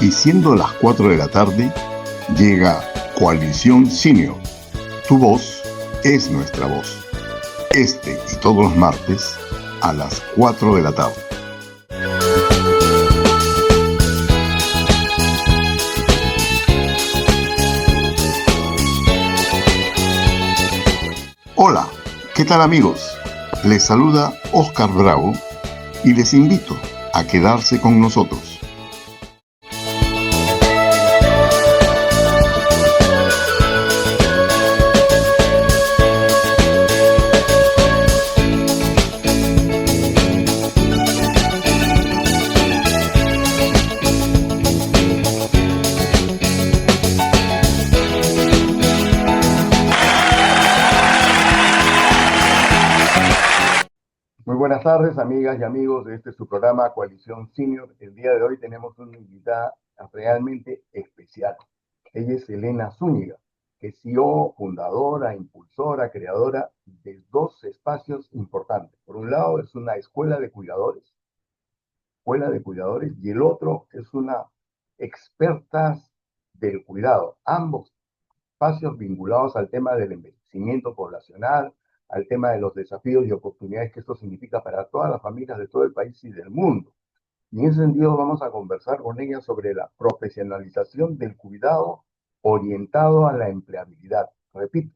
y siendo las 4 de la tarde, llega Coalición Senior. Tu voz es nuestra voz. Este y todos los martes a las 4 de la tarde. Hola, ¿qué tal amigos? Les saluda Oscar Bravo y les invito a quedarse con nosotros. Muy buenas tardes, amigas y amigos de este su programa Coalición Senior. El día de hoy tenemos una invitada realmente especial. Ella es Elena Zúñiga, que es CEO, fundadora, impulsora, creadora de dos espacios importantes. Por un lado es una escuela de cuidadores, y el otro es una expertas del cuidado. Ambos espacios vinculados al tema del envejecimiento poblacional, al tema de los desafíos y oportunidades que esto significa para todas las familias de todo el país y del mundo. Y en ese sentido vamos a conversar con ella sobre la profesionalización del cuidado orientado a la empleabilidad. Repito,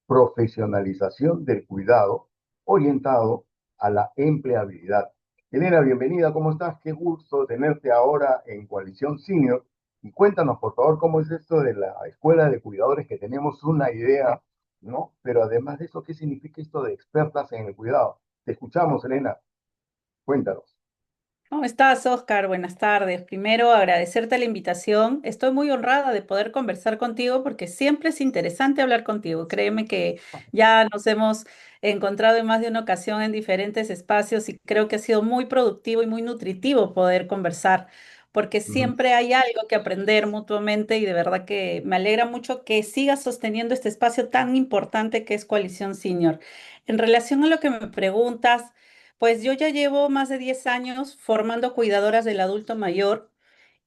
profesionalización del cuidado orientado a la empleabilidad. Elena, bienvenida, ¿cómo estás? Qué gusto tenerte ahora en Coalición Senior. Y cuéntanos, por favor, cómo es esto de la escuela de cuidadores, que tenemos una idea, ¿no? Pero además de eso, ¿qué significa esto de expertas en el cuidado? Te escuchamos, Elena. Cuéntanos. ¿Cómo estás, Oscar? Buenas tardes. Primero, agradecerte la invitación. Estoy muy honrada de poder conversar contigo porque siempre es interesante hablar contigo. Créeme que ya nos hemos encontrado en más de una ocasión en diferentes espacios y creo que ha sido muy productivo y muy nutritivo poder conversar porque Ujú. siempre hay algo que aprender mutuamente y de verdad que me alegra mucho que sigas sosteniendo este espacio tan importante que es Coalición Senior. En relación a lo que me preguntas, pues yo ya llevo más de 10 años formando cuidadoras del adulto mayor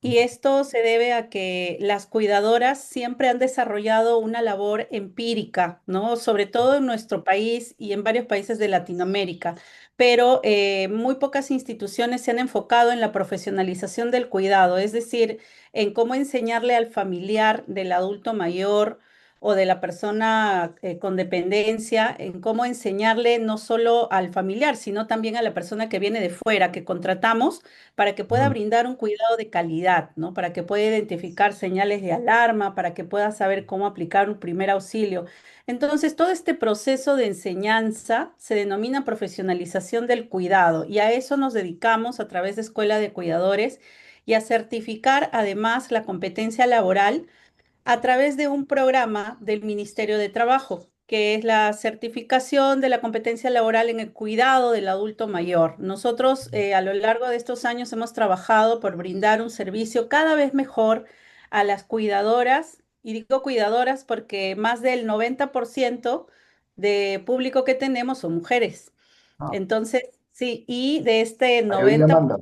y esto se debe a que las cuidadoras siempre han desarrollado una labor empírica, ¿no? Sobre todo en nuestro país y en varios países de Latinoamérica, pero muy pocas instituciones se han enfocado en la profesionalización del cuidado, es decir, en cómo enseñarle al familiar del adulto mayor o de la persona con dependencia, en cómo enseñarle no solo al familiar, sino también a la persona que viene de fuera, que contratamos para que pueda Ujú. brindar un cuidado de calidad, ¿no? Para que pueda identificar señales de alarma, para que pueda saber cómo aplicar un primer auxilio. Entonces, todo este proceso de enseñanza se denomina profesionalización del cuidado y a eso nos dedicamos a través de Escuela de Cuidadores y a certificar además la competencia laboral a través de un programa del Ministerio de Trabajo, que es la certificación de la competencia laboral en el cuidado del adulto mayor. Nosotros a lo largo de estos años hemos trabajado por brindar un servicio cada vez mejor a las cuidadoras, y digo cuidadoras porque más del 90% de público que tenemos son mujeres. Ah, Entonces, sí, y de este mayoría 90. manda.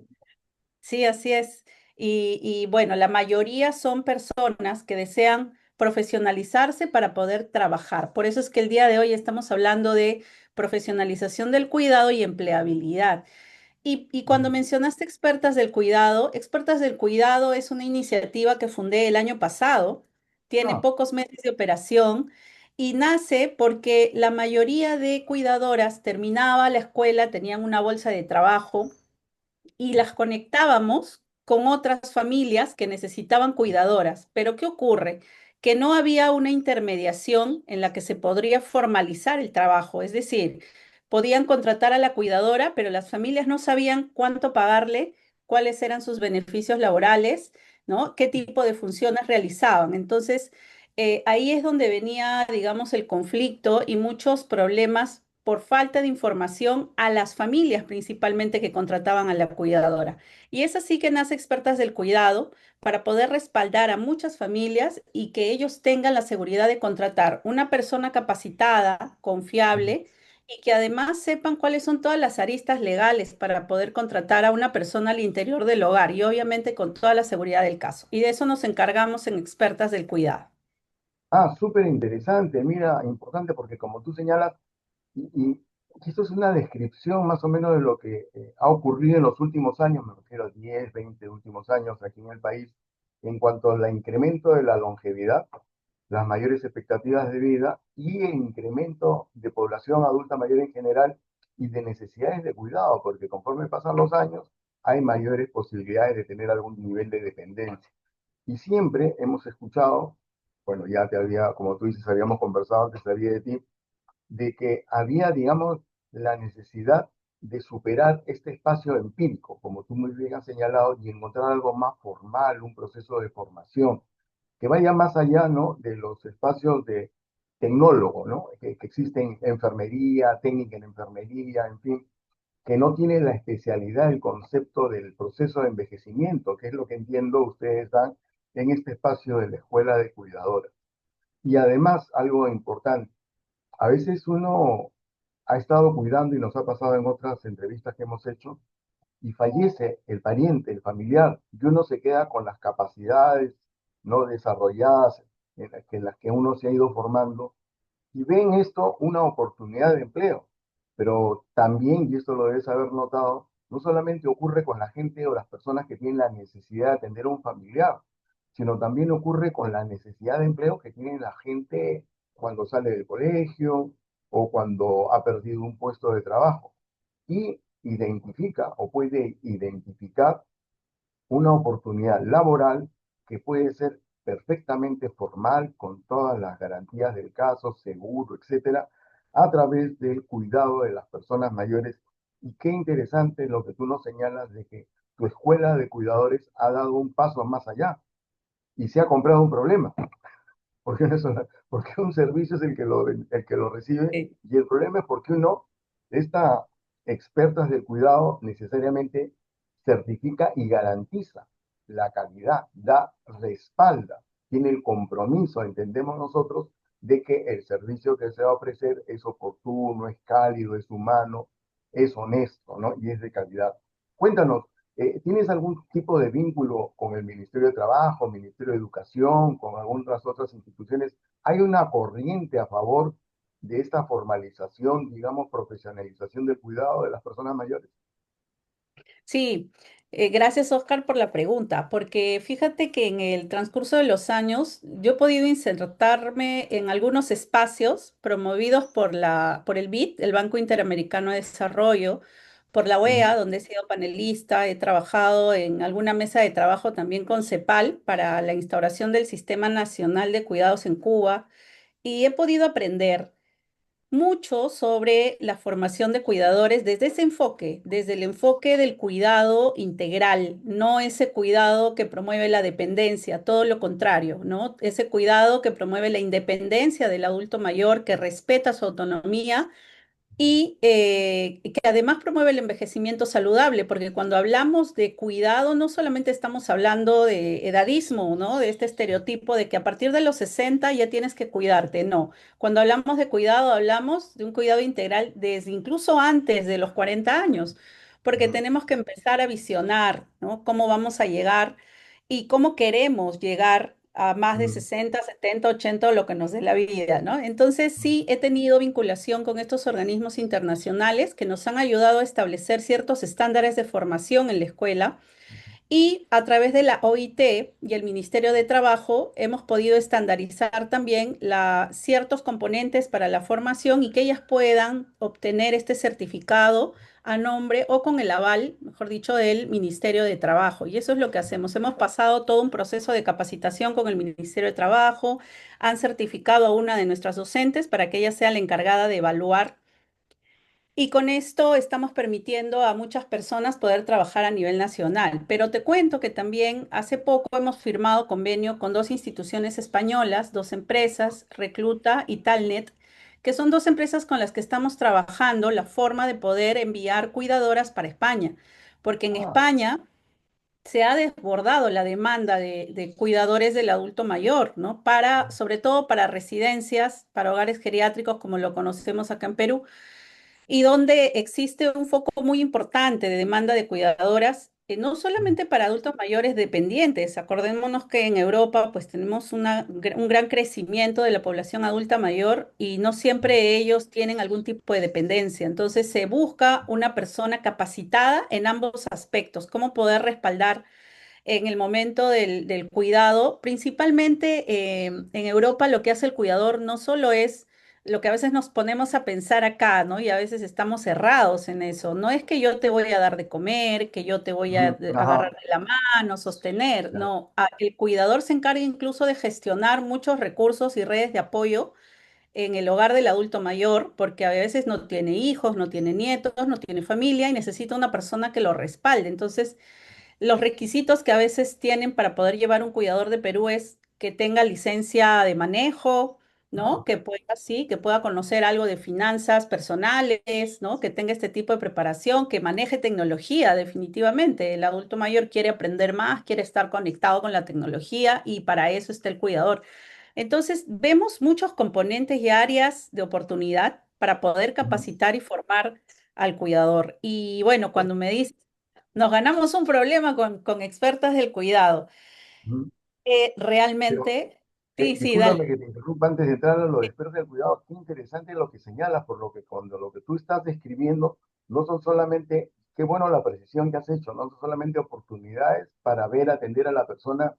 Sí, así es. Y bueno, la mayoría son personas que desean profesionalizarse para poder trabajar. Por eso es que el día de hoy estamos hablando de profesionalización del cuidado y empleabilidad. Y cuando mencionaste Expertas del Cuidado es una iniciativa que fundé el año pasado, tiene Ah, pocos meses de operación y nace porque la mayoría de cuidadoras terminaba la escuela, tenían una bolsa de trabajo y las conectábamos con otras familias que necesitaban cuidadoras. Pero ¿qué ocurre? Que no había una intermediación en la que se podría formalizar el trabajo, es decir, podían contratar a la cuidadora, pero las familias no sabían cuánto pagarle, cuáles eran sus beneficios laborales, ¿no? ¿Qué tipo de funciones realizaban? Entonces, ahí es donde venía, digamos, el conflicto y muchos problemas por falta de información a las familias principalmente que contrataban a la cuidadora. Y es así que nace Expertas del Cuidado para poder respaldar a muchas familias y que ellos tengan la seguridad de contratar una persona capacitada, confiable y que además sepan cuáles son todas las aristas legales para poder contratar a una persona al interior del hogar y obviamente con toda la seguridad del caso. Y de eso nos encargamos en Expertas del Cuidado. Ah, súper interesante, mira, importante porque como tú señalas, y esto es una descripción más o menos de lo que ha ocurrido en los últimos años, me refiero a 10, 20 últimos años aquí en el país, en cuanto al incremento de la longevidad, las mayores expectativas de vida y el incremento de población adulta mayor en general y de necesidades de cuidado, porque conforme pasan los años hay mayores posibilidades de tener algún nivel de dependencia. Y siempre hemos escuchado, bueno, ya te había, como tú dices, habíamos conversado antes, sabía de ti, de que había, digamos, la necesidad de superar este espacio empírico, como tú muy bien has señalado, y encontrar algo más formal, un proceso de formación, que vaya más allá, ¿no?, de los espacios de tecnólogo, ¿no?, que existen enfermería, técnica en enfermería, en fin, que no tiene la especialidad, el concepto del proceso de envejecimiento, que es lo que entiendo ustedes dan en este espacio de la escuela de cuidadores. Y además, algo importante, a veces uno ha estado cuidando y nos ha pasado en otras entrevistas que hemos hecho y fallece el pariente, el familiar, y uno se queda con las capacidades no desarrolladas en las que uno se ha ido formando y ven esto una oportunidad de empleo. Pero también, y esto lo debes haber notado, no solamente ocurre con la gente o las personas que tienen la necesidad de atender a un familiar, sino también ocurre con la necesidad de empleo que tiene la gente cuando sale del colegio o cuando ha perdido un puesto de trabajo. Y identifica o puede identificar una oportunidad laboral que puede ser perfectamente formal, con todas las garantías del caso, seguro, etcétera, a través del cuidado de las personas mayores. Y qué interesante lo que tú nos señalas de que tu escuela de cuidadores ha dado un paso más allá y se ha comprado un problema. Porque, porque un servicio es el que lo recibe Sí. y el problema es porque uno, esta expertas del cuidado, necesariamente certifica y garantiza la calidad, da respalda, tiene el compromiso, entendemos nosotros, de que el servicio que se va a ofrecer es oportuno, es cálido, es humano, es honesto, ¿no? Y es de calidad. Cuéntanos, ¿tienes algún tipo de vínculo con el Ministerio de Trabajo, Ministerio de Educación, con algunas otras instituciones? ¿Hay una corriente a favor de esta formalización, digamos, profesionalización del cuidado de las personas mayores? Sí, gracias Oscar por la pregunta, porque fíjate que en el transcurso de los años yo he podido insertarme en algunos espacios promovidos por el BID, el Banco Interamericano de Desarrollo, por la Ujú, OEA, donde he sido panelista, he trabajado en alguna mesa de trabajo también con CEPAL para la instauración del Sistema Nacional de Cuidados en Cuba, y he podido aprender mucho sobre la formación de cuidadores desde ese enfoque, desde el enfoque del cuidado integral, no ese cuidado que promueve la dependencia, todo lo contrario, ¿no? Ese cuidado que promueve la independencia del adulto mayor, que respeta su autonomía y que además promueve el envejecimiento saludable, porque cuando hablamos de cuidado no solamente estamos hablando de edadismo, ¿no? De este estereotipo de que a partir de los 60 ya tienes que cuidarte, no. Cuando hablamos de cuidado, hablamos de un cuidado integral desde incluso antes de los 40 años, porque ujú, tenemos que empezar a visionar, ¿no? Cómo vamos a llegar y cómo queremos llegar a más de ujú, 60, 70, 80 o lo que nos dé la vida, ¿no? Entonces sí he tenido vinculación con estos organismos internacionales que nos han ayudado a establecer ciertos estándares de formación en la escuela y a través de la OIT y el Ministerio de Trabajo hemos podido estandarizar también ciertos componentes para la formación y que ellas puedan obtener este certificado a nombre o con el aval, mejor dicho, del Ministerio de Trabajo. Y eso es lo que hacemos. Hemos pasado todo un proceso de capacitación con el Ministerio de Trabajo, han certificado a una de nuestras docentes para que ella sea la encargada de evaluar y con esto estamos permitiendo a muchas personas poder trabajar a nivel nacional. Pero te cuento que también hace poco hemos firmado convenio con dos instituciones españolas, dos empresas, Recluta y Talnet, que son dos empresas con las que estamos trabajando la forma de poder enviar cuidadoras para España. Porque en ah, España se ha desbordado la demanda de cuidadores del adulto mayor, ¿no? Para, sobre todo para residencias, para hogares geriátricos, como lo conocemos acá en Perú y donde existe un foco muy importante de demanda de cuidadoras, no solamente para adultos mayores dependientes. Acordémonos que en Europa pues tenemos un gran crecimiento de la población adulta mayor y no siempre ellos tienen algún tipo de dependencia. Entonces se busca una persona capacitada en ambos aspectos, cómo poder respaldar en el momento del cuidado. Principalmente en Europa lo que hace el cuidador no solo es lo que a veces nos ponemos a pensar acá, ¿no? Y a veces estamos cerrados en eso. No es que yo te voy a dar de comer, que yo te voy a agarrar Ajá, de la mano, sostener, claro. no. El cuidador se encarga incluso de gestionar muchos recursos y redes de apoyo en el hogar del adulto mayor, porque a veces no tiene hijos, no tiene nietos, no tiene familia y necesita una persona que lo respalde. Entonces, los requisitos que a veces tienen para poder llevar un cuidador de Perú es que tenga licencia de manejo, ¿no? Que pueda, sí, que pueda conocer algo de finanzas personales, ¿no? Que tenga este tipo de preparación, que maneje tecnología, definitivamente. El adulto mayor quiere aprender más, quiere estar conectado con la tecnología y para eso está el cuidador. Entonces, vemos muchos componentes y áreas de oportunidad para poder Ujú, capacitar y formar al cuidador. Y bueno, cuando me dices nos ganamos un problema con expertas del cuidado. ujú. Pero Realmente, sí, sí, discúlpame dale. que te interrumpa antes de entrar a lo de expertos del cuidado. Qué interesante lo que señalas, por lo que cuando lo que tú estás describiendo no son solamente, qué bueno la precisión que has hecho, no son solamente oportunidades para ver, atender a la persona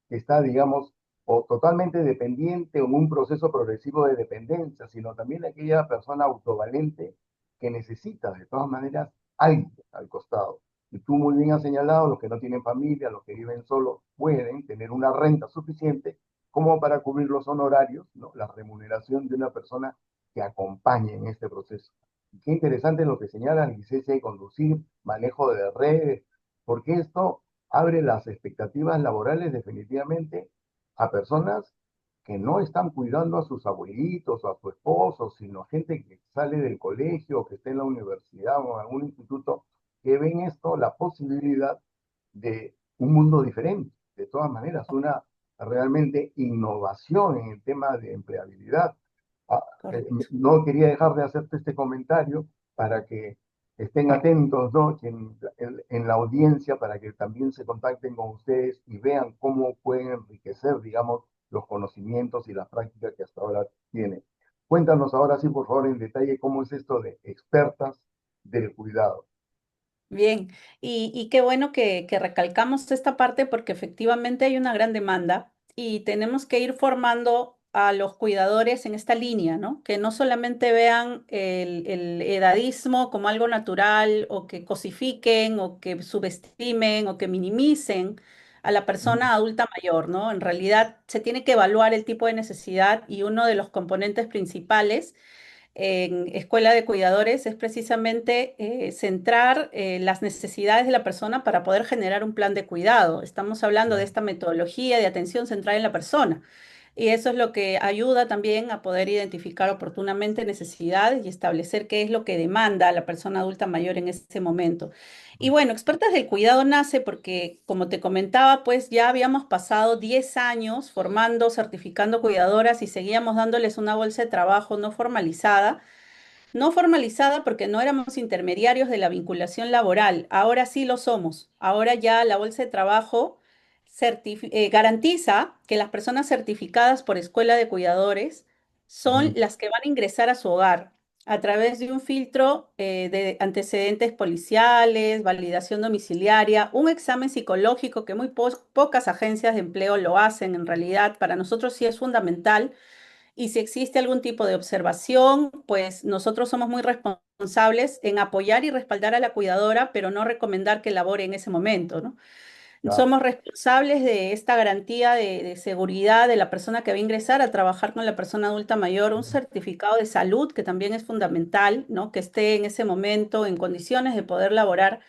que está, digamos, o totalmente dependiente o en un proceso progresivo de dependencia, sino también aquella persona autovalente que necesita de todas maneras alguien al costado. Y tú muy bien has señalado, los que no tienen familia, los que viven solos, pueden tener una renta suficiente como para cubrir los honorarios, ¿no? La remuneración de una persona que acompañe en este proceso. Y qué interesante lo que señalan, licencia de conducir, manejo de redes, porque esto abre las expectativas laborales definitivamente a personas que no están cuidando a sus abuelitos o a su esposo, sino gente que sale del colegio, que está en la universidad o en algún instituto, que ven esto, la posibilidad de un mundo diferente. De todas maneras, una realmente innovación en el tema de empleabilidad. Ah, Correcto. no quería dejar de hacerte este comentario para que estén atentos, ¿no? En la audiencia para que también se contacten con ustedes y vean cómo pueden enriquecer, digamos, los conocimientos y las prácticas que hasta ahora tienen. Cuéntanos ahora sí, por favor, en detalle cómo es esto de expertas del cuidado. Bien, y qué bueno que recalcamos esta parte porque efectivamente hay una gran demanda y tenemos que ir formando a los cuidadores en esta línea, ¿no? Que no solamente vean el edadismo como algo natural o que cosifiquen o que subestimen o que minimicen a la persona adulta mayor, ¿no? En realidad se tiene que evaluar el tipo de necesidad y uno de los componentes principales en Escuela de Cuidadores es precisamente centrar las necesidades de la persona para poder generar un plan de cuidado. Estamos hablando de esta metodología de atención centrada en la persona. Y eso es lo que ayuda también a poder identificar oportunamente necesidades y establecer qué es lo que demanda la persona adulta mayor en ese momento. Y bueno, Expertas del Cuidado nace porque, como te comentaba, pues ya habíamos pasado 10 años formando, certificando cuidadoras y seguíamos dándoles una bolsa de trabajo no formalizada. No formalizada porque no éramos intermediarios de la vinculación laboral. Ahora sí lo somos. Ahora ya la bolsa de trabajo garantiza que las personas certificadas por Escuela de Cuidadores son Ujú, las que van a ingresar a su hogar a través de un filtro de antecedentes policiales, validación domiciliaria, un examen psicológico que muy pocas agencias de empleo lo hacen en realidad. Para nosotros sí es fundamental y si existe algún tipo de observación, pues nosotros somos muy responsables en apoyar y respaldar a la cuidadora, pero no recomendar que labore en ese momento, ¿no? claro. Somos responsables de esta garantía de seguridad de la persona que va a ingresar a trabajar con la persona adulta mayor, un certificado de salud que también es fundamental, ¿no? Que esté en ese momento en condiciones de poder laborar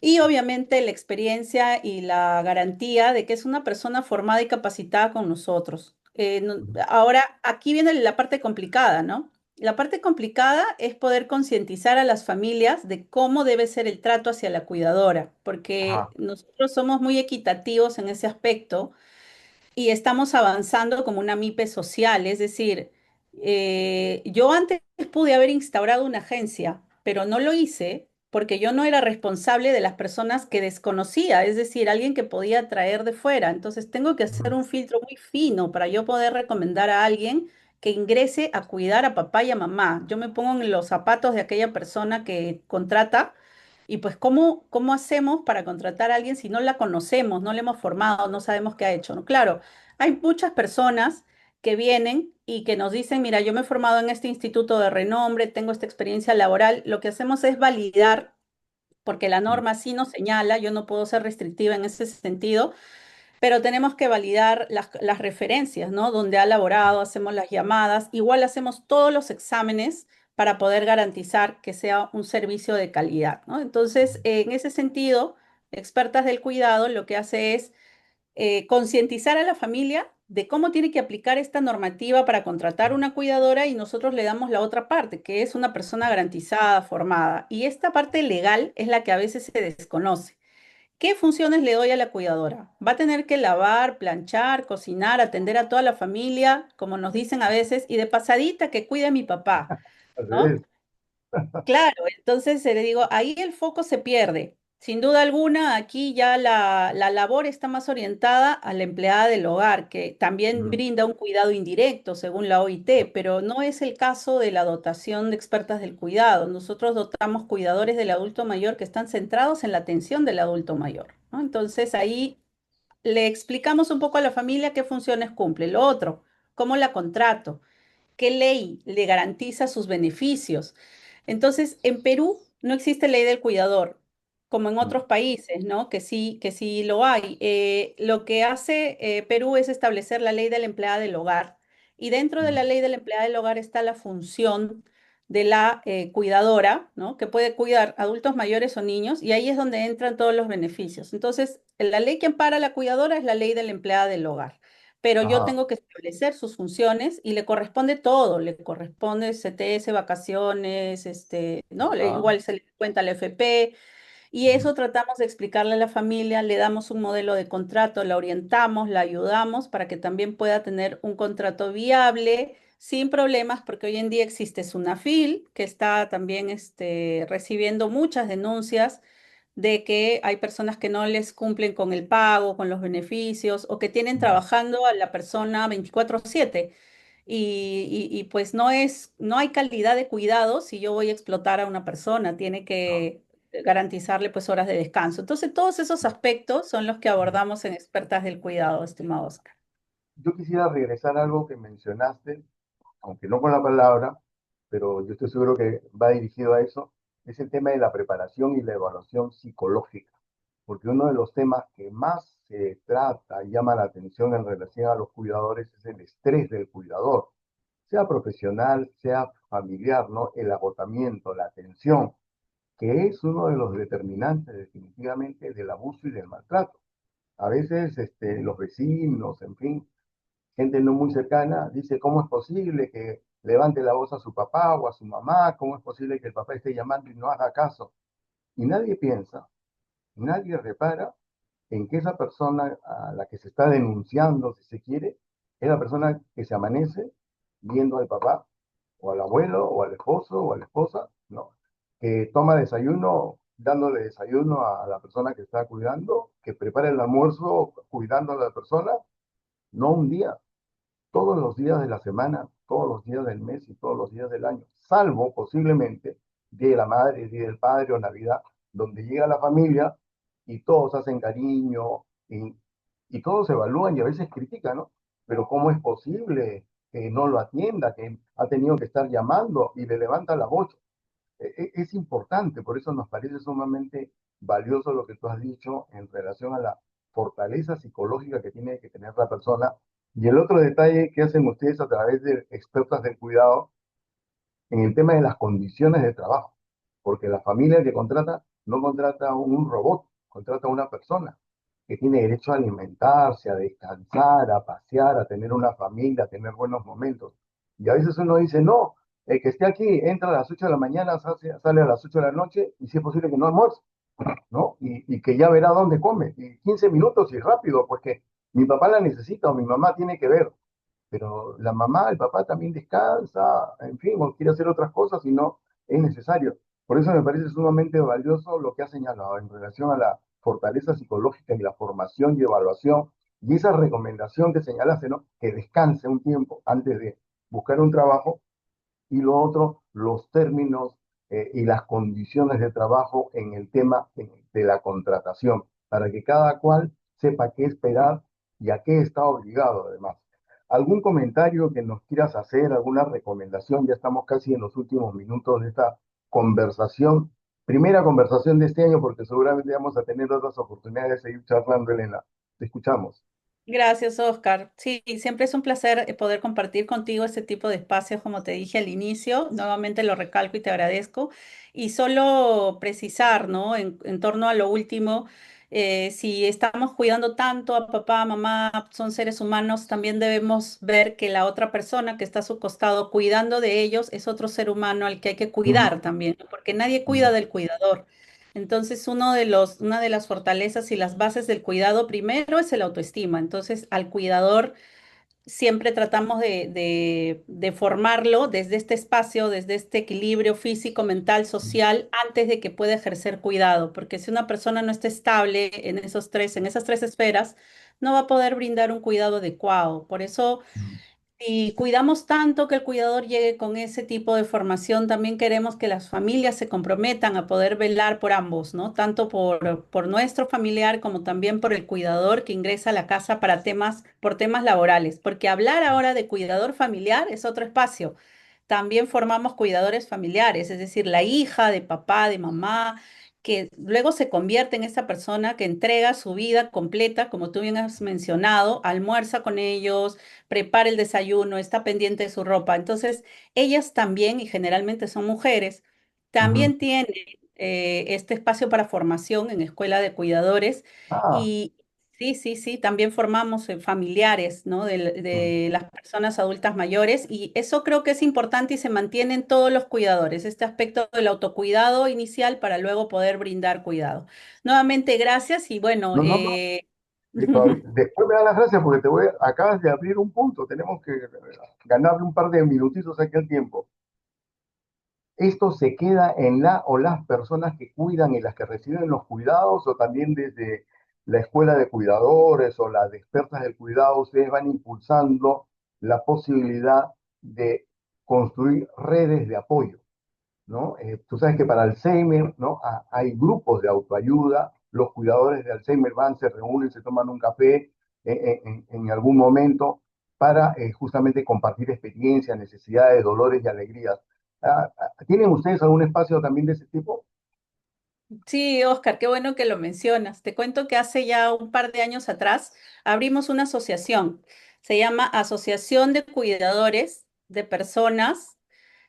y obviamente la experiencia y la garantía de que es una persona formada y capacitada con nosotros. Ahora, aquí viene la parte complicada, ¿no? La parte complicada es poder concientizar a las familias de cómo debe ser el trato hacia la cuidadora, porque Ajá. nosotros somos muy equitativos en ese aspecto y estamos avanzando como una MIPE social, es decir, yo antes pude haber instaurado una agencia, pero no lo hice porque yo no era responsable de las personas que desconocía, es decir, alguien que podía traer de fuera. Entonces tengo que hacer Ujú. un filtro muy fino para yo poder recomendar a alguien que ingrese a cuidar a papá y a mamá. Yo me pongo en los zapatos de aquella persona que contrata y pues ¿cómo hacemos para contratar a alguien si no la conocemos, no la hemos formado, no sabemos qué ha hecho? ¿No? Claro, hay muchas personas que vienen y que nos dicen, mira, yo me he formado en este instituto de renombre, tengo esta experiencia laboral. Lo que hacemos es validar, porque la norma sí nos señala, yo no puedo ser restrictiva en ese sentido, pero tenemos que validar las referencias, ¿no? Donde ha laborado, hacemos las llamadas, igual hacemos todos los exámenes para poder garantizar que sea un servicio de calidad, ¿no? Entonces, en ese sentido, expertas del cuidado lo que hace es concientizar a la familia de cómo tiene que aplicar esta normativa para contratar una cuidadora y nosotros le damos la otra parte, que es una persona garantizada, formada. Y esta parte legal es la que a veces se desconoce. ¿Qué funciones le doy a la cuidadora? Va a tener que lavar, planchar, cocinar, atender a toda la familia, como nos dicen a veces, y de pasadita que cuide a mi papá, Al ¿no? revés. Claro, entonces le digo, ahí el foco se pierde. Sin duda alguna, aquí ya la labor está más orientada a la empleada del hogar, que también Ujú. brinda un cuidado indirecto, según la OIT, pero no es el caso de la dotación de expertas del cuidado. Nosotros dotamos cuidadores del adulto mayor que están centrados en la atención del adulto mayor, ¿no? Entonces ahí le explicamos un poco a la familia qué funciones cumple. Lo otro, cómo la contrato, qué ley le garantiza sus beneficios. Entonces, en Perú no existe ley del cuidador, como en otros países, ¿no? Que sí lo hay. Lo que hace Perú es establecer la ley de la empleada del hogar. Y dentro de Ujú. la ley de la empleada del hogar está la función de la cuidadora, ¿no? Que puede cuidar adultos mayores o niños, y ahí es donde entran todos los beneficios. Entonces, la ley que ampara a la cuidadora es la ley de la empleada del hogar, pero yo Ajá, tengo que establecer sus funciones y le corresponde todo, le corresponde CTS, vacaciones, ¿no? ajá. Igual se le cuenta la FP, y Ujú. eso tratamos de explicarle a la familia, le damos un modelo de contrato, la orientamos, la ayudamos para que también pueda tener un contrato viable, sin problemas, porque hoy en día existe Sunafil, que está también recibiendo muchas denuncias de que hay personas que no les cumplen con el pago, con los beneficios, o que tienen trabajando a la persona 24/7. Pues no hay calidad de cuidado si yo voy a explotar a una persona, tiene No. que garantizarle pues horas de descanso. Entonces, todos esos aspectos son los que abordamos en Expertas del Cuidado, estimado Oscar. Yo quisiera regresar a algo que mencionaste, aunque no con la palabra, pero yo estoy seguro que va dirigido a eso, es el tema de la preparación y la evaluación psicológica, porque uno de los temas que más se trata y llama la atención en relación a los cuidadores es el estrés del cuidador, sea profesional, sea familiar, ¿no? El agotamiento, la tensión, que es uno de los determinantes definitivamente del abuso y del maltrato. A veces los vecinos, en fin, gente no muy cercana, dice, ¿cómo es posible que levante la voz a su papá o a su mamá? ¿Cómo es posible que el papá esté llamando y no haga caso? Y nadie piensa, nadie repara en que esa persona a la que se está denunciando, si se quiere, es la persona que se amanece viendo al papá, o al abuelo, o al esposo, o a la esposa, ¿no? Que toma desayuno dándole desayuno a la persona que está cuidando, que prepara el almuerzo cuidando a la persona, no un día, todos los días de la semana, todos los días del mes y todos los días del año, salvo posiblemente Día de la Madre, Día del Padre o Navidad, donde llega la familia y todos hacen cariño y todos evalúan y a veces critican, ¿no? Pero ¿cómo es posible que no lo atienda, que ha tenido que estar llamando y le levanta la voz? Es importante, por eso nos parece sumamente valioso lo que tú has dicho en relación a la fortaleza psicológica que tiene que tener la persona. Y el otro detalle que hacen ustedes a través de expertas del cuidado en el tema de las condiciones de trabajo, porque la familia que contrata no contrata a un robot, contrata a una persona que tiene derecho a alimentarse, a descansar, a pasear, a tener una familia, a tener buenos momentos. Y a veces uno dice, no, el que esté aquí entra a las 8 de la mañana, sale a las 8 de la noche y si es posible que no almuerce, ¿no? Y que ya verá dónde come. Y 15 minutos y rápido, pues que mi papá la necesita o mi mamá tiene que ver. pero la mamá, el papá también descansa, en fin, o quiere hacer otras cosas y no es necesario. Por eso me parece sumamente valioso lo que ha señalado en relación a la fortaleza psicológica y la formación y evaluación, y esa recomendación que señalaste, ¿no? Que descanse un tiempo antes de buscar un trabajo, y lo otro, los términos y las condiciones de trabajo en el tema de la contratación, para que cada cual sepa qué esperar y a qué está obligado además. ¿Algún comentario que nos quieras hacer, alguna recomendación? Ya estamos casi en los últimos minutos de esta conversación, primera conversación de este año, porque seguramente vamos a tener otras oportunidades de seguir charlando, Elena. Te escuchamos. Gracias, Oscar. Sí, siempre es un placer poder compartir contigo este tipo de espacios, como te dije al inicio. Nuevamente lo recalco y te agradezco. Y solo precisar, ¿no? En torno a lo último, si estamos cuidando tanto a papá, mamá, son seres humanos, también debemos ver que la otra persona que está a su costado cuidando de ellos es otro ser humano al que hay que Ujú, cuidar también, ¿no? Porque nadie cuida ujú, del cuidador. Entonces, una de las fortalezas y las bases del cuidado primero es el autoestima. Entonces, al cuidador siempre tratamos de formarlo desde este espacio, desde este equilibrio físico, mental, social, antes de que pueda ejercer cuidado. Porque si una persona no está estable en esas tres esferas, no va a poder brindar un cuidado adecuado. Por eso ujú, y cuidamos tanto que el cuidador llegue con ese tipo de formación, también queremos que las familias se comprometan a poder velar por ambos, ¿no? Tanto por nuestro familiar como también por el cuidador que ingresa a la casa para por temas laborales, porque hablar ahora de cuidador familiar es otro espacio. También formamos cuidadores familiares, es decir, la hija de papá, de mamá, que luego se convierte en esa persona que entrega su vida completa, como tú bien has mencionado, almuerza con ellos, prepara el desayuno, está pendiente de su ropa. Entonces, ellas también, y generalmente son mujeres, ujú. también tienen este espacio para formación en escuela de cuidadores Ah, y sí, sí, sí, también formamos familiares, ¿no? mm. De las personas adultas mayores y eso creo que es importante y se mantiene en todos los cuidadores, este aspecto del autocuidado inicial para luego poder brindar cuidado. Nuevamente, gracias y bueno, No, no, no. Después me da las gracias porque acabas de abrir un punto. Tenemos que ganarle un par de minutitos aquí al tiempo. ¿Esto se queda en la o las personas que cuidan y las que reciben los cuidados, o también desde la escuela de cuidadores o las expertas del cuidado, ustedes van impulsando la posibilidad de construir redes de apoyo? ¿No? Tú sabes que para Alzheimer, ¿no? Hay grupos de autoayuda, los cuidadores de Alzheimer van, se reúnen, se toman un café en algún momento para justamente compartir experiencias, necesidades, dolores y alegrías. ¿Tienen ustedes algún espacio también de ese tipo? Sí, Oscar, qué bueno que lo mencionas. Te cuento que hace ya un par de años atrás abrimos una asociación. Se llama Asociación de Cuidadores de Personas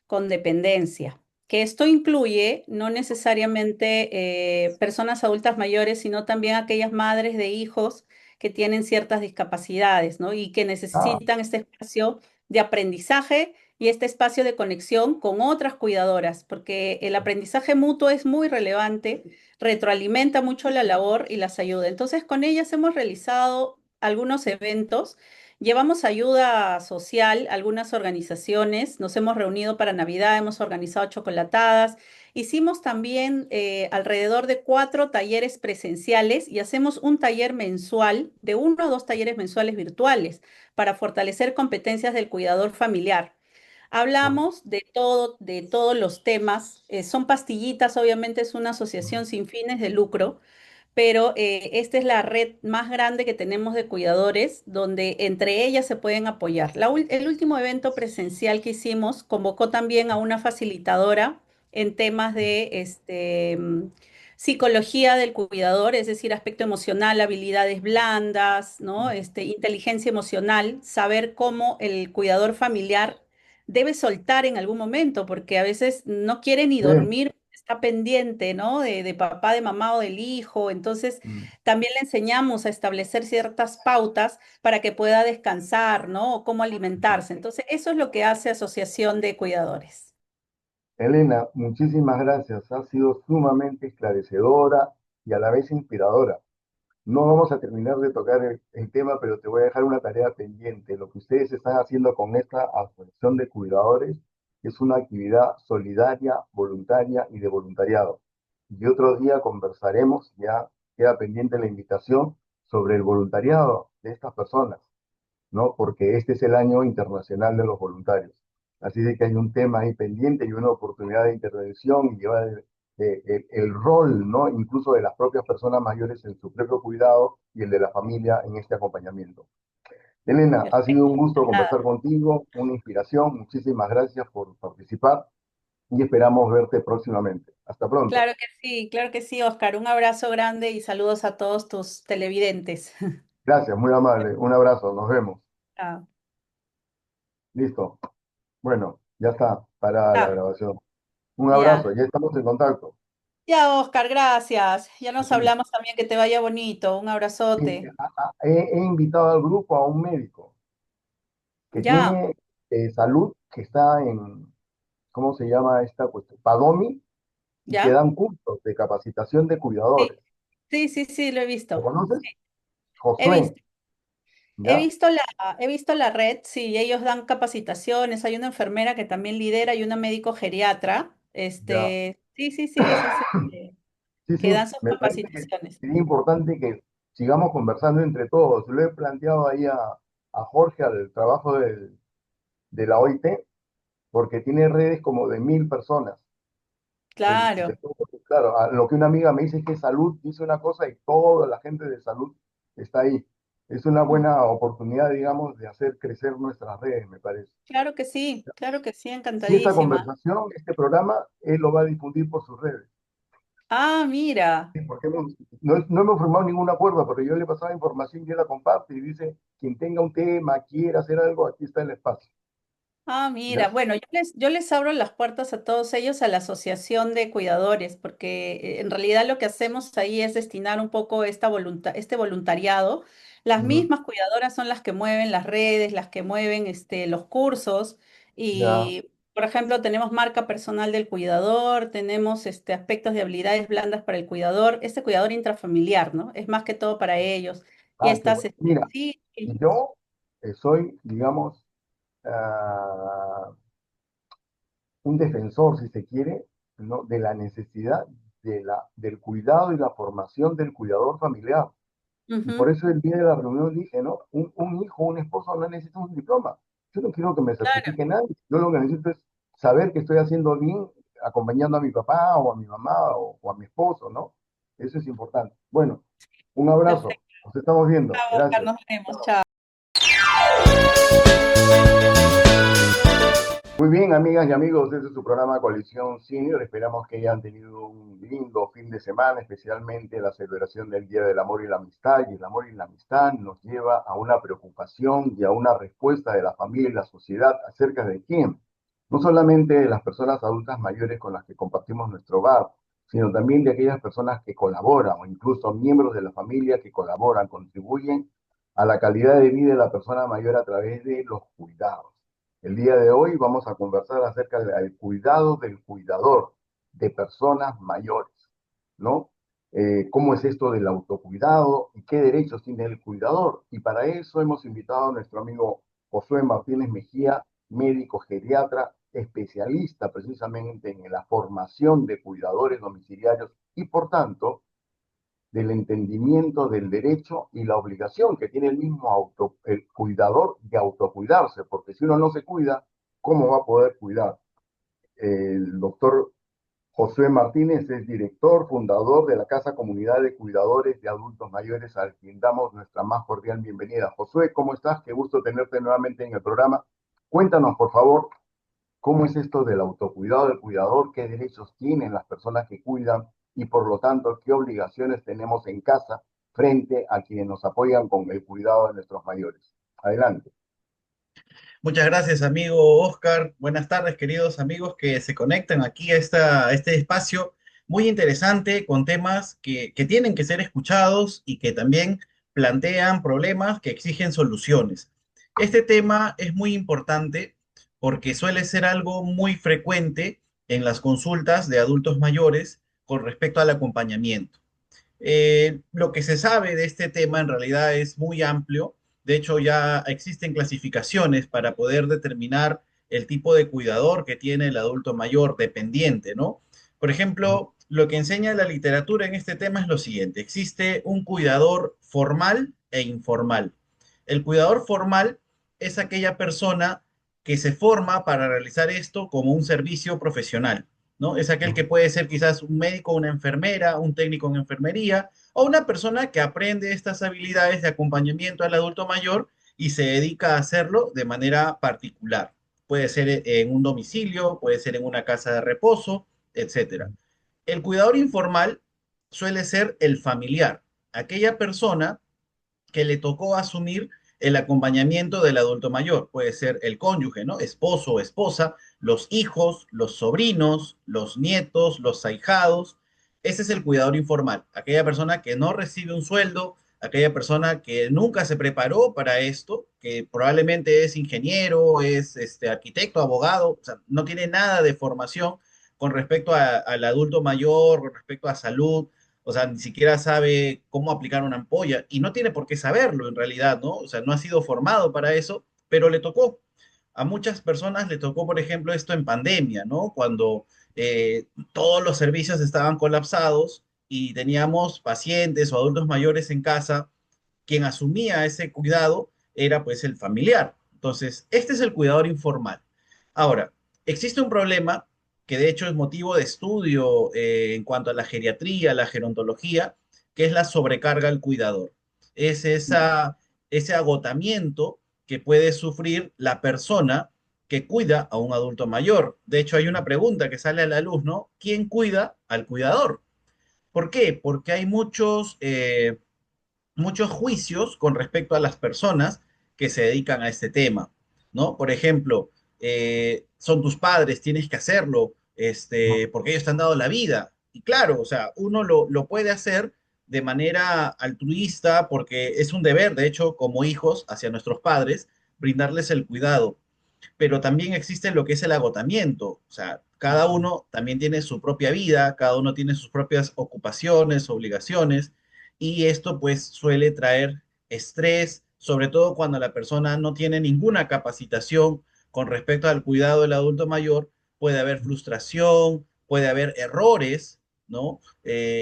con Dependencia, que esto incluye no necesariamente personas adultas mayores, sino también aquellas madres de hijos que tienen ciertas discapacidades, ¿no? Y que Ah, necesitan este espacio de aprendizaje y este espacio de conexión con otras cuidadoras, porque el aprendizaje mutuo es muy relevante, retroalimenta mucho la labor y las ayuda. Entonces, con ellas hemos realizado algunos eventos. Llevamos ayuda social a algunas organizaciones, nos hemos reunido para Navidad, hemos organizado chocolatadas, hicimos también alrededor de 4 talleres presenciales y hacemos un taller mensual, de 1 o 2 talleres mensuales virtuales para fortalecer competencias del cuidador familiar. Hablamos de todos los temas, son pastillitas, obviamente es una asociación sin fines de lucro, pero esta es la red más grande que tenemos de cuidadores, donde entre ellas se pueden apoyar. El último evento presencial que hicimos convocó también a una facilitadora en temas de psicología del cuidador, es decir, aspecto emocional, habilidades blandas, ¿no? Inteligencia emocional, saber cómo el cuidador familiar debe soltar en algún momento, porque a veces no quiere ni sí. dormir, está pendiente, ¿no? De papá, de mamá o del hijo. Entonces, Mm. también le enseñamos a establecer ciertas pautas para que pueda descansar, ¿no? O cómo alimentarse. Entonces, eso es lo que hace Asociación de Cuidadores. Elena, muchísimas gracias. Ha sido sumamente esclarecedora y a la vez inspiradora. No vamos a terminar de tocar el tema, pero te voy a dejar una tarea pendiente. Lo que ustedes están haciendo con esta asociación de cuidadores es una actividad solidaria, voluntaria y de voluntariado. Y otro día conversaremos, ya queda pendiente la invitación, sobre el voluntariado de estas personas, ¿no? Porque este es el año internacional de los voluntarios. Así de que hay un tema ahí pendiente y una oportunidad de intervención y llevar el rol, ¿no? Incluso de las propias personas mayores en su propio cuidado y el de la familia en este acompañamiento. Elena, ha sido un Perfecto. gusto Nada. conversar contigo, una inspiración. Muchísimas gracias por participar y esperamos verte próximamente. Hasta pronto. Claro que sí, Oscar. Un abrazo grande y saludos a todos tus televidentes. Gracias, muy amable. Un abrazo, nos vemos. Chao. Listo. Bueno, ya está para la Ah, grabación. Un abrazo, ya. ya estamos en contacto. Ya, Oscar, gracias. Ya A nos ti. hablamos también, que te vaya bonito. Un Sí, abrazote. he invitado al grupo a un médico que Ya, tiene salud, que está en, ¿cómo se llama esta cuestión? Padomi, y que ya. dan cursos de capacitación de Sí, cuidadores. sí, lo he ¿Lo visto. conoces? He Josué, visto. He ¿ya? visto la, he visto la red, sí, ellos dan capacitaciones, hay una enfermera que también lidera y una médico geriatra, Ya. sí, esos Sí, que sí, dan sus me parece que capacitaciones. sería importante que sigamos conversando entre todos. Lo he planteado ahí a Jorge, al trabajo de la OIT, porque tiene redes como de 1000 personas. Claro. Claro, lo que una amiga me dice es que salud dice una cosa y toda la gente de salud está ahí. Es una Mm, buena oportunidad, digamos, de hacer crecer nuestras redes, me parece. claro que sí, Y esta encantadísima. conversación, este programa, él lo va a difundir por sus redes. Ah, mira, Sí, porque no hemos firmado ningún acuerdo, pero yo le pasaba información y él la comparte y dice, quien tenga un tema, quiera hacer algo, aquí está el espacio. ¿Ya? Bueno, yo les abro las puertas a todos ellos a la Asociación de Cuidadores, porque en realidad lo que hacemos ahí es destinar un poco este voluntariado. Las Ujú. mismas cuidadoras son las que mueven las redes, las que mueven los cursos Ya. y, por ejemplo, tenemos marca personal del cuidador, tenemos aspectos de habilidades blandas para el cuidador, este cuidador intrafamiliar, ¿no? Es más que todo para ellos. Y Ah, qué estas, bueno. Mira, sí, yo soy, digamos, ah, un defensor, si se quiere, ¿no? De la necesidad del cuidado y la formación del cuidador familiar. Y por ujú, eso el día de la reunión dije, ¿no? Un hijo, un esposo no necesita un diploma. Yo no quiero que me claro. certifique nadie. Yo lo que necesito es saber que estoy haciendo bien acompañando a mi papá o a mi mamá o a mi esposo, ¿no? Eso es importante. Bueno, un abrazo. Perfecto. Nos estamos viendo. Chao, Oscar, Gracias. nos vemos. Chao. Muy bien, amigas y amigos, este es su programa Coalición Senior. Esperamos que hayan tenido un lindo fin de semana, especialmente la celebración del Día del Amor y la Amistad. Y el amor y la amistad nos lleva a una preocupación y a una respuesta de la familia y la sociedad acerca de quién. No solamente de las personas adultas mayores con las que compartimos nuestro hogar, sino también de aquellas personas que colaboran o incluso miembros de la familia que colaboran, contribuyen a la calidad de vida de la persona mayor a través de los cuidados. El día de hoy vamos a conversar acerca del cuidado del cuidador de personas mayores, ¿no? ¿Cómo es esto del autocuidado y qué derechos tiene el cuidador? Y para eso hemos invitado a nuestro amigo Josué Martínez Mejía, médico geriatra, especialista precisamente en la formación de cuidadores domiciliarios y, por tanto, del entendimiento del derecho y la obligación que tiene el cuidador de autocuidarse, porque si uno no se cuida, ¿cómo va a poder cuidar? El doctor Josué Martínez es director, fundador de la Casa Comunidad de Cuidadores de Adultos Mayores, al quien damos nuestra más cordial bienvenida. Josué, ¿cómo estás? Qué gusto tenerte nuevamente en el programa. Cuéntanos, por favor, ¿cómo es esto del autocuidado del cuidador? ¿Qué derechos tienen las personas que cuidan? Y por lo tanto, ¿qué obligaciones tenemos en casa frente a quienes nos apoyan con el cuidado de nuestros mayores? Adelante. Muchas gracias, amigo Oscar. Buenas tardes, queridos amigos que se conectan aquí a este espacio muy interesante con temas que tienen que ser escuchados y que también plantean problemas que exigen soluciones. Este tema es muy importante porque suele ser algo muy frecuente en las consultas de adultos mayores con respecto al acompañamiento. Lo que se sabe de este tema en realidad es muy amplio. De hecho, ya existen clasificaciones para poder determinar el tipo de cuidador que tiene el adulto mayor dependiente, ¿no? Por ejemplo, lo que enseña la literatura en este tema es lo siguiente. Existe un cuidador formal e informal. El cuidador formal es aquella persona que se forma para realizar esto como un servicio profesional, ¿no? Es aquel que puede ser quizás un médico, una enfermera, un técnico en enfermería o una persona que aprende estas habilidades de acompañamiento al adulto mayor y se dedica a hacerlo de manera particular. Puede ser en un domicilio, puede ser en una casa de reposo, etcétera. El cuidador informal suele ser el familiar, aquella persona que le tocó asumir el acompañamiento del adulto mayor. Puede ser el cónyuge, ¿no? Esposo o esposa, los hijos, los sobrinos, los nietos, los ahijados. Ese es el cuidador informal, aquella persona que no recibe un sueldo, aquella persona que nunca se preparó para esto, que probablemente es ingeniero, es arquitecto, abogado, o sea, no tiene nada de formación con respecto al adulto mayor, con respecto a salud, o sea, ni siquiera sabe cómo aplicar una ampolla y no tiene por qué saberlo en realidad, ¿no? O sea, no ha sido formado para eso, pero le tocó. A muchas personas le tocó, por ejemplo, esto en pandemia, ¿no? Cuando todos los servicios estaban colapsados y teníamos pacientes o adultos mayores en casa, quien asumía ese cuidado era pues el familiar. Entonces, este es el cuidador informal. Ahora, existe un problema que de hecho es motivo de estudio en cuanto a la geriatría, la gerontología, que es la sobrecarga al cuidador. Es ese agotamiento que puede sufrir la persona que cuida a un adulto mayor. De hecho, hay una pregunta que sale a la luz, ¿no? ¿Quién cuida al cuidador? ¿Por qué? Porque hay muchos juicios con respecto a las personas que se dedican a este tema, ¿no? Por ejemplo, son tus padres, tienes que hacerlo, porque ellos te han dado la vida. Y claro, o sea, uno lo puede hacer de manera altruista porque es un deber, de hecho, como hijos hacia nuestros padres, brindarles el cuidado. Pero también existe lo que es el agotamiento, o sea, cada uno también tiene su propia vida, cada uno tiene sus propias ocupaciones, obligaciones, y esto pues suele traer estrés, sobre todo cuando la persona no tiene ninguna capacitación con respecto al cuidado del adulto mayor, puede haber frustración, puede haber errores, ¿no?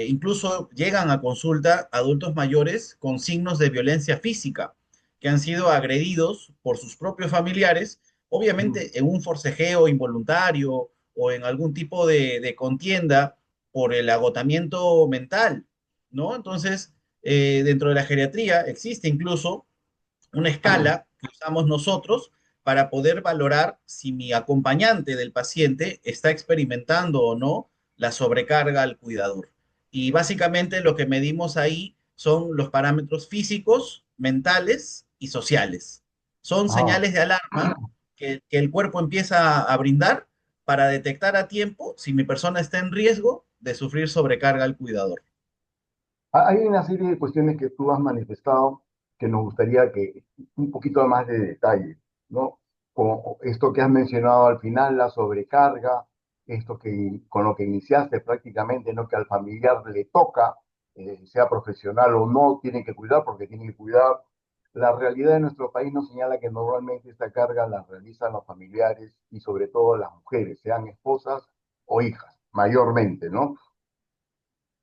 Incluso llegan a consulta adultos mayores con signos de violencia física, que han sido agredidos por sus propios familiares, obviamente en un forcejeo involuntario o en algún tipo de contienda por el agotamiento mental, ¿no? Entonces, dentro de la geriatría existe incluso una escala que usamos nosotros para poder valorar si mi acompañante del paciente está experimentando o no la sobrecarga al cuidador. Y básicamente lo que medimos ahí son los parámetros físicos, mentales y sociales. Son Ah, señales de alarma que el cuerpo empieza a brindar para detectar a tiempo si mi persona está en riesgo de sufrir sobrecarga al cuidador. hay una serie de cuestiones que tú has manifestado que nos gustaría que un poquito más de detalle, ¿no? Como esto que has mencionado al final, la sobrecarga, esto que con lo que iniciaste prácticamente, ¿no? Que al familiar le toca, sea profesional o no, tiene que cuidar porque tiene que cuidar. La realidad de nuestro país nos señala que normalmente esta carga la realizan los familiares y sobre todo las mujeres, sean esposas o hijas, mayormente, ¿no?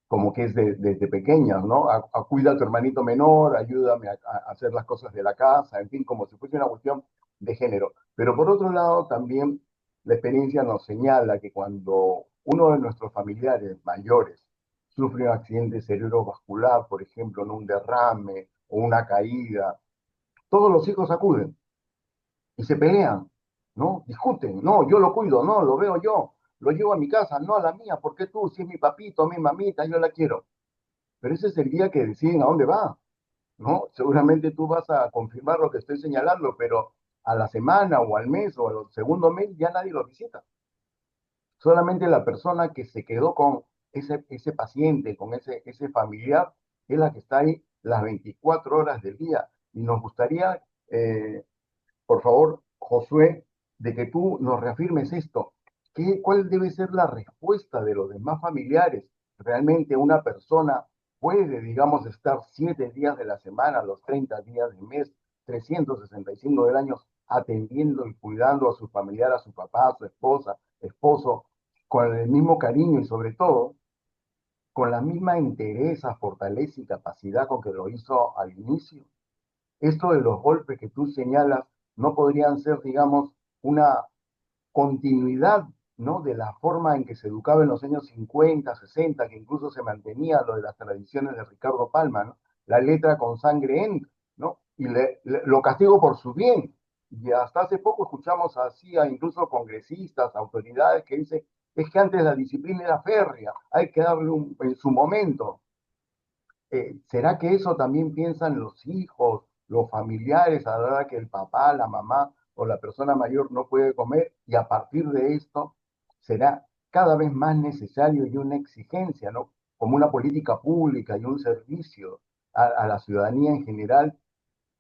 Como que es desde pequeñas, ¿no? Cuida a tu hermanito menor, ayúdame a hacer las cosas de la casa, en fin, como si fuese una cuestión de género. Pero por otro lado, también la experiencia nos señala que cuando uno de nuestros familiares mayores sufre un accidente cerebrovascular, por ejemplo, en un derrame o una caída, todos los hijos acuden y se pelean, ¿no? Discuten, no, yo lo cuido, no, lo veo yo, lo llevo a mi casa, no a la mía, ¿por qué tú? Si es mi papito, mi mamita, yo la quiero. Pero ese es el día que deciden a dónde va, ¿no? Seguramente tú vas a confirmar lo que estoy señalando, pero a la semana o al mes o al segundo mes ya nadie lo visita. Solamente la persona que se quedó con ese paciente, con ese familiar, es la que está ahí las 24 horas del día. Y nos gustaría, por favor, Josué, de que tú nos reafirmes esto. ¿Cuál debe ser la respuesta de los demás familiares? Realmente una persona puede, digamos, estar 7 días de la semana, los 30 días del mes, 365 del año, atendiendo y cuidando a su familiar, a su papá, a su esposa, esposo, con el mismo cariño y sobre todo con la misma entereza, fortaleza y capacidad con que lo hizo al inicio. Esto de los golpes que tú señalas no podrían ser, digamos, una continuidad, ¿no? De la forma en que se educaba en los años 50, 60, que incluso se mantenía lo de las tradiciones de Ricardo Palma, ¿no? La letra con sangre entra, ¿no? Y lo castigo por su bien. Y hasta hace poco escuchamos así a incluso congresistas, autoridades que dicen, es que antes la disciplina era férrea, hay que darle en su momento. ¿Será que eso también piensan los hijos, los familiares, a la hora que el papá, la mamá o la persona mayor no puede comer? Y a partir de esto será cada vez más necesario y una exigencia, ¿no? Como una política pública y un servicio a la ciudadanía en general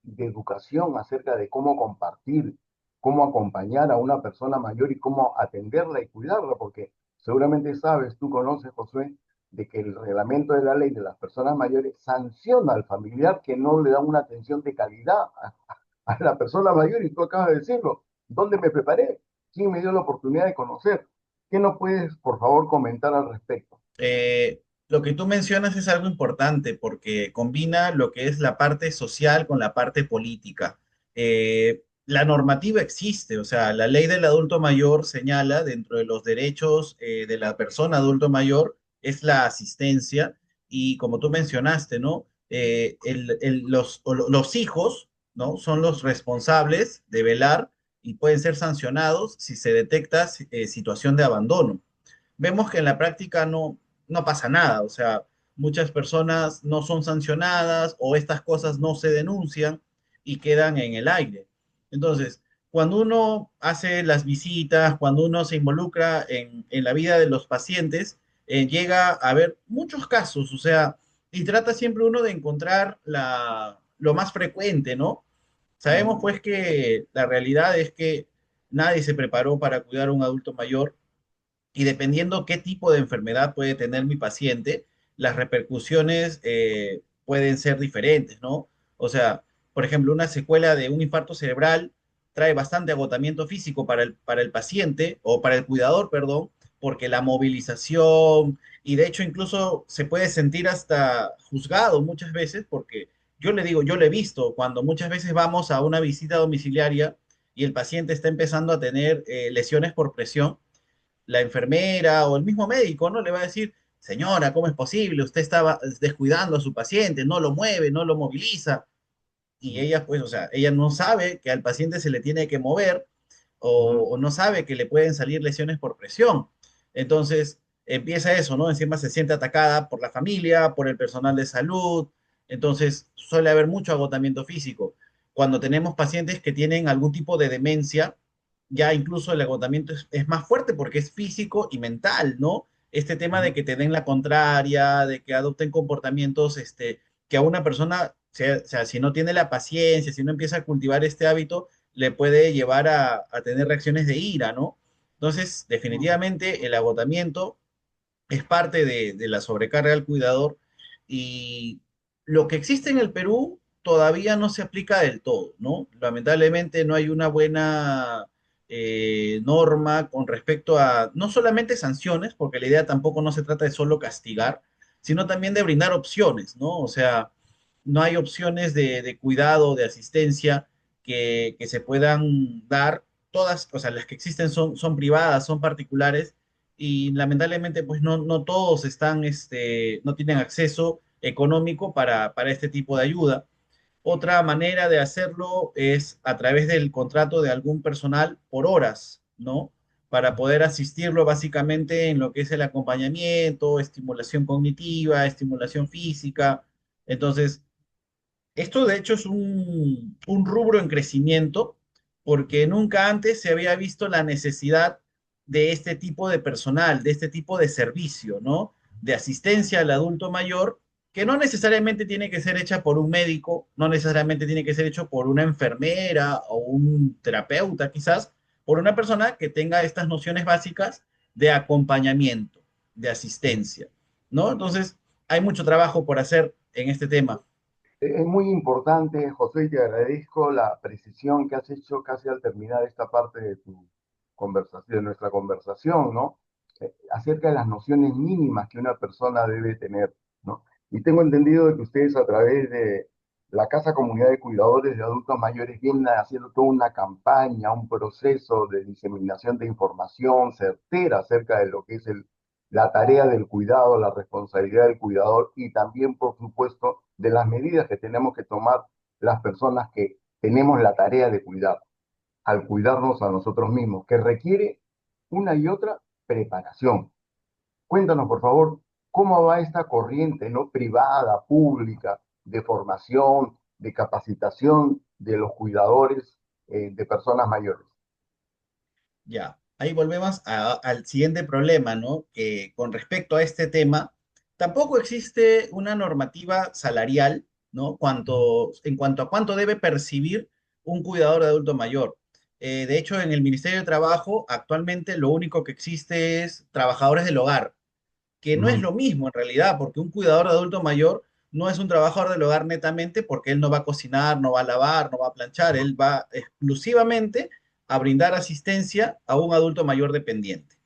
de educación acerca de cómo compartir, cómo acompañar a una persona mayor y cómo atenderla y cuidarla, porque seguramente sabes, tú conoces, Josué, de que el reglamento de la ley de las personas mayores sanciona al familiar que no le da una atención de calidad a la persona mayor, y tú acabas de decirlo. ¿Dónde me preparé? ¿Quién me dio la oportunidad de conocer? ¿Qué nos puedes, por favor, comentar al respecto? Lo que tú mencionas es algo importante porque combina lo que es la parte social con la parte política. La normativa existe, o sea, la ley del adulto mayor señala dentro de los derechos de la persona adulto mayor es la asistencia y como tú mencionaste, ¿no? Los hijos, ¿no? Son los responsables de velar y pueden ser sancionados si se detecta situación de abandono. Vemos que en la práctica no pasa nada, o sea, muchas personas no son sancionadas o estas cosas no se denuncian y quedan en el aire. Entonces, cuando uno hace las visitas, cuando uno se involucra en la vida de los pacientes, llega a ver muchos casos, o sea, y trata siempre uno de encontrar lo más frecuente, ¿no? Sabemos Mm, pues que la realidad es que nadie se preparó para cuidar a un adulto mayor y dependiendo qué tipo de enfermedad puede tener mi paciente, las repercusiones pueden ser diferentes, ¿no? O sea, por ejemplo, una secuela de un infarto cerebral trae bastante agotamiento físico para el paciente o para el cuidador, perdón, porque la movilización y de hecho incluso se puede sentir hasta juzgado muchas veces porque yo le digo, yo lo he visto cuando muchas veces vamos a una visita domiciliaria y el paciente está empezando a tener lesiones por presión, la enfermera o el mismo médico, ¿no? Le va a decir, señora, ¿cómo es posible? Usted estaba descuidando a su paciente, no lo mueve, no lo moviliza. Y mm, ella, pues, o sea, ella no sabe que al paciente se le tiene que mover mm, o no sabe que le pueden salir lesiones por presión. Entonces, empieza eso, ¿no? Encima se siente atacada por la familia, por el personal de salud. Entonces, suele haber mucho agotamiento físico. Cuando tenemos pacientes que tienen algún tipo de demencia, ya incluso el agotamiento es más fuerte porque es físico y mental, ¿no? Este tema de mm, que te den la contraria, de que adopten comportamientos, que a una persona, o sea, si no tiene la paciencia, si no empieza a cultivar este hábito, le puede llevar a tener reacciones de ira, ¿no? Entonces, mm, definitivamente el agotamiento es parte de la sobrecarga del cuidador y lo que existe en el Perú todavía no se aplica del todo, ¿no? Lamentablemente no hay una buena norma con respecto a no solamente sanciones, porque la idea tampoco no se trata de solo castigar, sino también de brindar opciones, ¿no? O sea, no hay opciones de cuidado, de asistencia que se puedan dar. Todas, o sea, las que existen son privadas, son particulares y lamentablemente pues no todos están, no tienen acceso económico para este tipo de ayuda. Otra manera de hacerlo es a través del contrato de algún personal por horas, ¿no? Para poder asistirlo básicamente en lo que es el acompañamiento, estimulación cognitiva, estimulación física. Entonces, esto de hecho es un rubro en crecimiento porque nunca antes se había visto la necesidad de este tipo de personal, de este tipo de servicio, ¿no? De asistencia al adulto mayor, que no necesariamente tiene que ser hecha por un médico, no necesariamente tiene que ser hecho por una enfermera o un terapeuta, quizás, por una persona que tenga estas nociones básicas de acompañamiento, de mm, asistencia, ¿no? Entonces, hay mucho trabajo por hacer en este tema. Es muy importante, José, y te agradezco la precisión que has hecho casi al terminar esta parte de tu conversación, de nuestra conversación, ¿no? Acerca de las nociones mínimas que una persona debe tener, ¿no? Y tengo entendido de que ustedes a través de la Casa Comunidad de Cuidadores de Adultos Mayores vienen haciendo toda una campaña, un proceso de diseminación de información certera acerca de lo que es la tarea del cuidado, la responsabilidad del cuidador y también, por supuesto, de las medidas que tenemos que tomar las personas que tenemos la tarea de cuidar, al cuidarnos a nosotros mismos, que requiere una y otra preparación. Cuéntanos, por favor, cómo va esta corriente, ¿no? Privada, pública, de formación, de capacitación de los cuidadores de personas mayores. Ya, ahí volvemos al siguiente problema, ¿no? Que con respecto a este tema, tampoco existe una normativa salarial, ¿no? En cuanto a cuánto debe percibir un cuidador de adulto mayor. De hecho, en el Ministerio de Trabajo, actualmente lo único que existe es trabajadores del hogar, que no es Mm, lo mismo en realidad, porque un cuidador de adulto mayor no es un trabajador del hogar netamente porque él no va a cocinar, no va a lavar, no va a planchar, él va exclusivamente a brindar asistencia a un adulto mayor dependiente.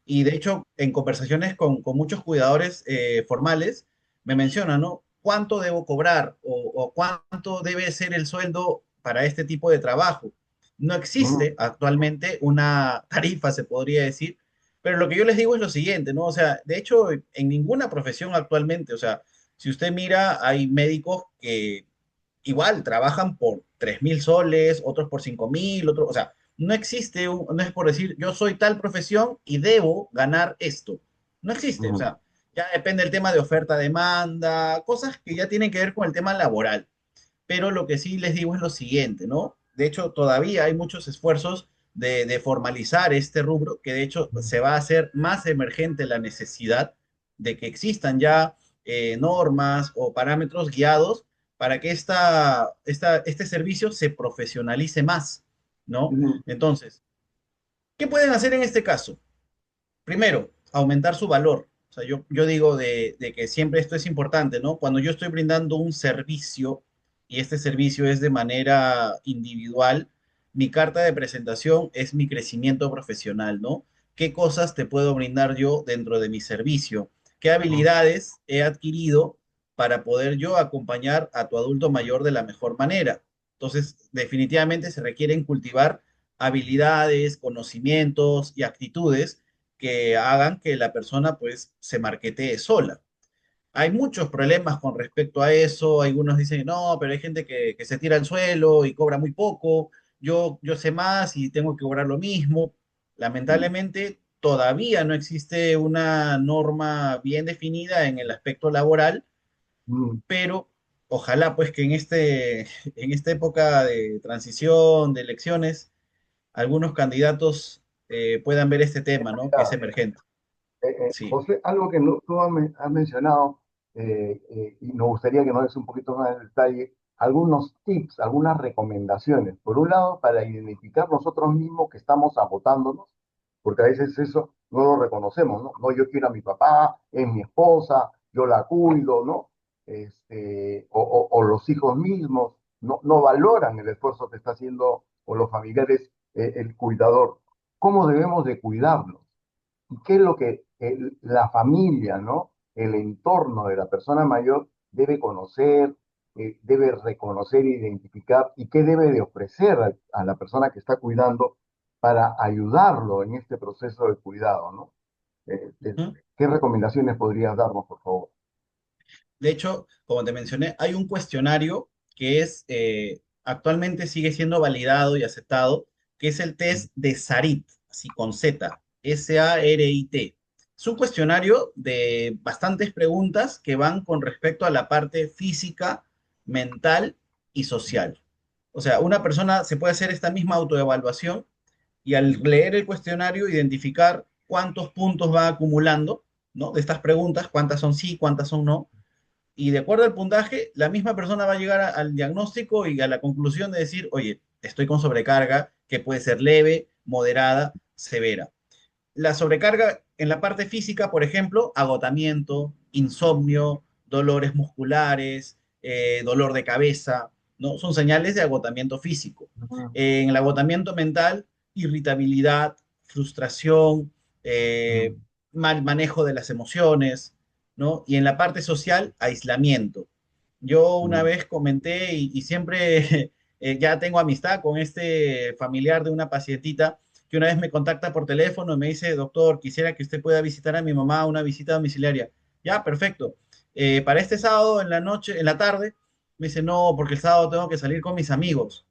Y de hecho, en conversaciones con muchos cuidadores formales, me mencionan, ¿no? ¿Cuánto debo cobrar o cuánto debe ser el sueldo para este tipo de trabajo? No mm, existe actualmente una tarifa, se podría decir, pero lo que yo les digo es lo siguiente, ¿no? O sea, de hecho, en ninguna profesión actualmente, o sea, si usted mira, hay médicos que igual trabajan por 3.000 soles, otros por 5.000, otros, o sea, no existe, no es por decir, yo soy tal profesión y debo ganar esto. No existe, o mm, sea, ya depende del tema de oferta-demanda, cosas que ya tienen que ver con el tema laboral. Pero lo que sí les digo es lo siguiente, ¿no? De hecho, todavía hay muchos esfuerzos de formalizar este rubro, que de hecho se va a hacer más emergente la necesidad de que existan ya normas o parámetros guiados para que este servicio se profesionalice más, ¿no? mm, Entonces, ¿qué pueden hacer en este caso? Primero, aumentar su valor. O sea, yo digo de que siempre esto es importante, ¿no? Cuando yo estoy brindando un servicio y este servicio es de manera individual, mi carta de presentación es mi crecimiento profesional, ¿no? ¿Qué cosas te puedo brindar yo dentro de mi servicio? ¿Qué mm, habilidades he adquirido para poder yo acompañar a tu adulto mayor de la mejor manera? Entonces, definitivamente se requieren cultivar habilidades, conocimientos y actitudes que hagan que la persona pues se marketee sola. Hay muchos problemas con respecto a eso. Algunos dicen, no, pero hay gente que se tira al suelo y cobra muy poco. Yo sé más y tengo que cobrar lo mismo. mm, Lamentablemente, todavía no existe una norma bien definida en el aspecto laboral, mm. pero ojalá pues que en esta época de transición, de elecciones, algunos candidatos puedan ver este tema, ¿no? Que es emergente. Sí. José, algo que tú has mencionado y nos gustaría que nos des un poquito más de detalle, algunos tips, algunas recomendaciones. Por un lado, para identificar nosotros mismos que estamos agotándonos, porque a veces eso no lo reconocemos, ¿no? No, yo quiero a mi papá, es mi esposa, yo la cuido, ¿no? O los hijos mismos no valoran el esfuerzo que está haciendo o los familiares el cuidador. ¿Cómo debemos de cuidarnos? ¿Y qué es lo que la familia, ¿no? El entorno de la persona mayor debe conocer, debe reconocer, identificar y qué debe de ofrecer a la persona que está cuidando para ayudarlo en este proceso de cuidado, ¿no? Ujú. ¿Qué recomendaciones podrías darnos, por favor? De hecho, como te mencioné, hay un cuestionario que actualmente sigue siendo validado y aceptado, que es el test de SARIT, así con Z, SARIT. Es un cuestionario de bastantes preguntas que van con respecto a la parte física, mental y social. O sea, una persona se puede hacer esta misma autoevaluación y al leer el cuestionario identificar cuántos puntos va acumulando, ¿no? De estas preguntas, cuántas son sí, cuántas son no, y de acuerdo al puntaje, la misma persona va a llegar al diagnóstico y a la conclusión de decir, oye, estoy con sobrecarga, que puede ser leve, moderada, severa. La sobrecarga en la parte física, por ejemplo, agotamiento, insomnio, dolores musculares, dolor de cabeza, ¿no? Son señales de agotamiento físico. Ujú, En el agotamiento mental, irritabilidad, frustración, ujú, eh, mal manejo de las emociones, ¿no? Y en la parte social, aislamiento. Yo una ujú. vez comenté y siempre ya tengo amistad con este familiar de una pacientita que una vez me contacta por teléfono y me dice, doctor, quisiera que usted pueda visitar a mi mamá una visita domiciliaria. Ya, perfecto. Para este sábado en la noche, en la tarde, me dice, no, porque el sábado tengo que salir con mis amigos.